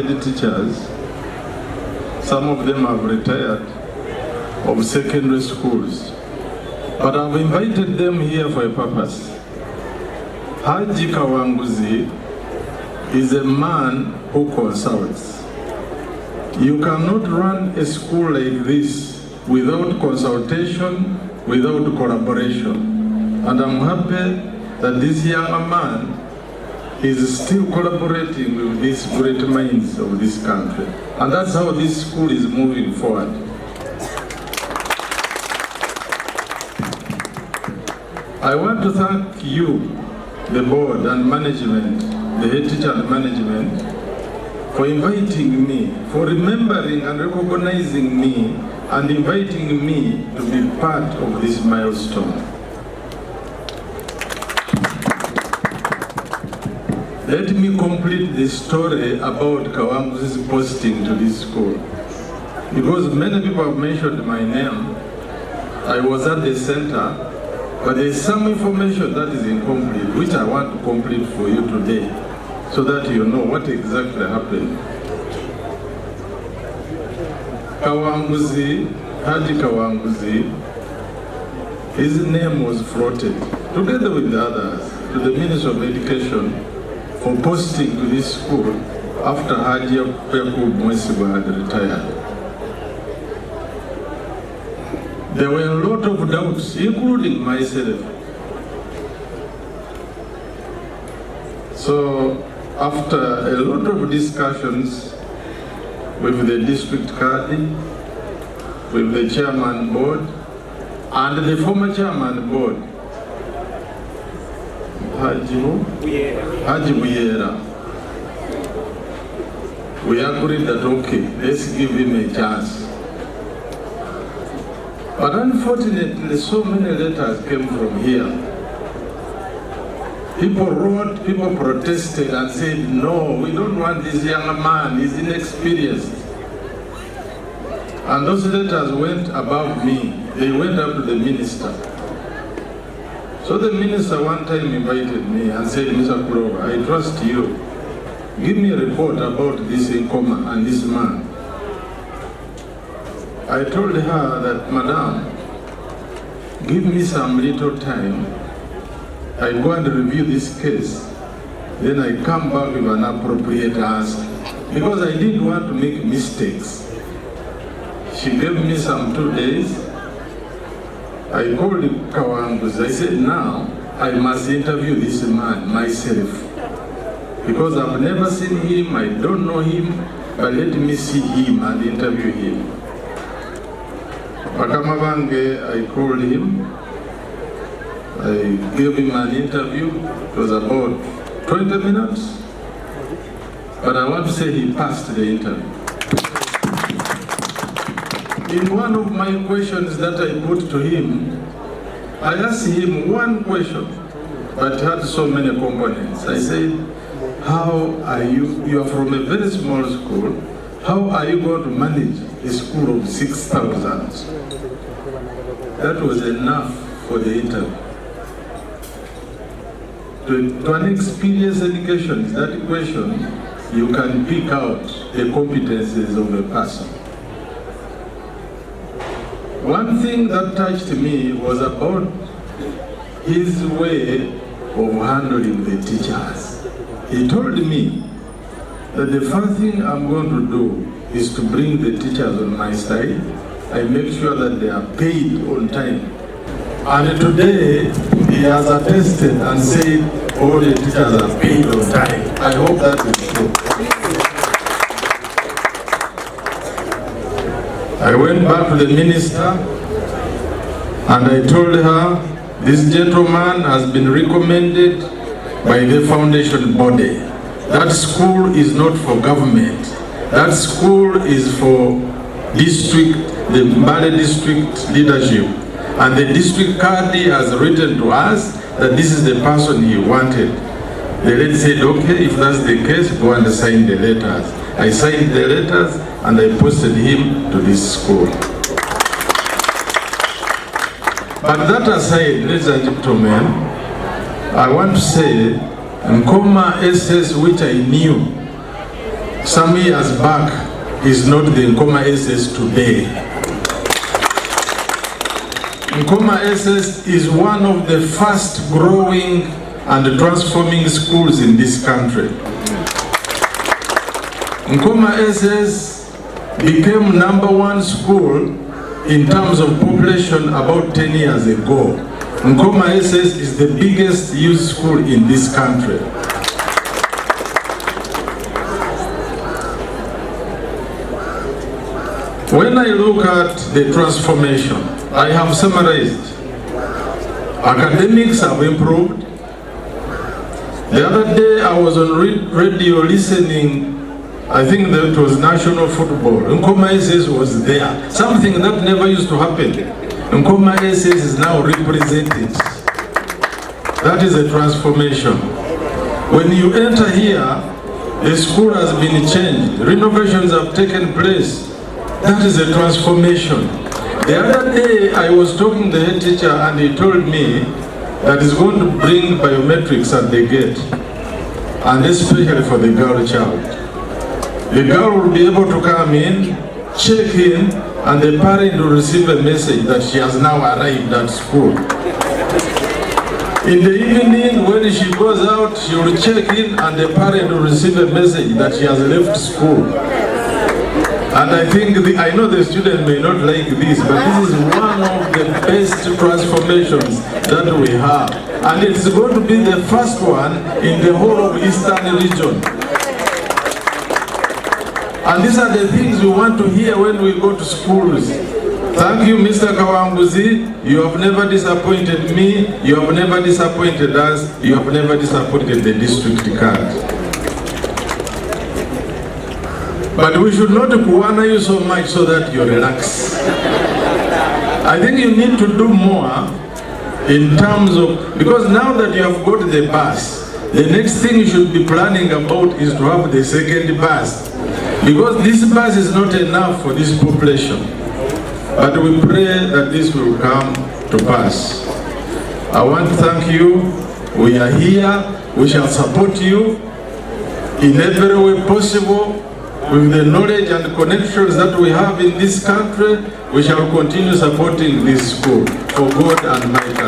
head teachers, some of them have retired, of secondary schools. But I've invited them here for a purpose. Haji Kawanguzi is a man who consults. You cannot run a school like this without consultation, without collaboration. And I'm happy that this young man is still collaborating with these great minds of this country. And that's how this school is moving forward. I want to thank you, the board and management, the head teacher and management, for inviting me, for remembering and recognizing me, and inviting me to be part of this milestone. Let me complete the story about Kawanguzi's posting to this school. Because many people have mentioned my name. I was at the center, but there is some information that is incomplete, which I want to complete for you today, so that you know what exactly happened. Kawanguzi, Haji Kawanguzi, his name was floated, together with the others, to the Minister of Education for posting to this school after Haji Mwesiwa had retired. There were a lot of doubts, including myself. So, after a lot of discussions with the district Kadi, with the chairman board, and the former chairman board, Haji Buyera, we agreed that okay, let's give him a chance. But unfortunately, so many letters came from here. People wrote, people protested and said, no, we don't want this young man, he's inexperienced. And those letters went above me. They went up to the minister. So the minister one time invited me and said, Mr. Kuloba, I trust you. Give me a report about this Nkoma and this man. I told her that, Madam, give me some little time. I go and review this case. Then I come back with an appropriate answer. Because I didn't want to make mistakes. She gave me some 2 days. I called Kawanguzi. I said, now I must interview this man myself. Because I've never seen him, I don't know him, but let me see him and interview him. Pakamabange, I called him. I gave him an interview. It was about 20 minutes. But I want to say he passed the interview. In one of my questions that I put to him, I asked him one question, but it had so many components. I said, how are you? You are from a very small school. How are you going to manage a school of 6,000? That was enough for the interview. To an experienced education, that question, you can pick out the competencies of a person. One thing that touched me was about his way of handling the teachers. He told me that the first thing I'm going to do is to bring the teachers on my side. I make sure that they are paid on time. And today, he has attested and said all the teachers are paid on time. I hope that is true. I went back to the minister and I told her, this gentleman has been recommended by the foundation body. That school is not for government. That school is for district, the Mbale district leadership. And the district Kadi has written to us that this is the person he wanted. The lady said, okay, if that's the case, go and sign the letters. I signed the letters and I posted him to this school. But that aside, ladies and gentlemen, I want to say, Nkoma SS, which I knew, some years back is not the Nkoma SS today. Nkoma SS is one of the fast growing and transforming schools in this country. Nkoma SS became #1 school in terms of population about 10 years ago. Nkoma SS is the biggest youth school in this country. When I look at the transformation, I have summarized. Academics have improved. The other day I was on radio listening, I think that was national football. Nkoma SS was there. Something that never used to happen. Nkoma SS is now represented. That is a transformation. When you enter here, the school has been changed. Renovations have taken place. That is a transformation. The other day I was talking to the head teacher and he told me that he's going to bring biometrics at the gate, and especially for the girl child. The girl will be able to come in, check in, and the parent will receive a message that she has now arrived at school. In the evening, when she goes out, she will check in and the parent will receive a message that she has left school. And I think, I know the student may not like this, but this is one of the best transformations that we have. And it is going to be the first one in the whole of Eastern region. And these are the things we want to hear when we go to schools. Thank you, Mr. Kawanguzi. You have never disappointed me. You have never disappointed us. You have never disappointed the district card. But we should not honor you so much so that you relax. I think you need to do more in terms of, because now that you have got the bus, the next thing you should be planning about is to have the second bus. Because this bus is not enough for this population. But we pray that this will come to pass. I want to thank you. We are here. We shall support you in every way possible. With the knowledge and connections that we have in this country, we shall continue supporting this school for God and my country.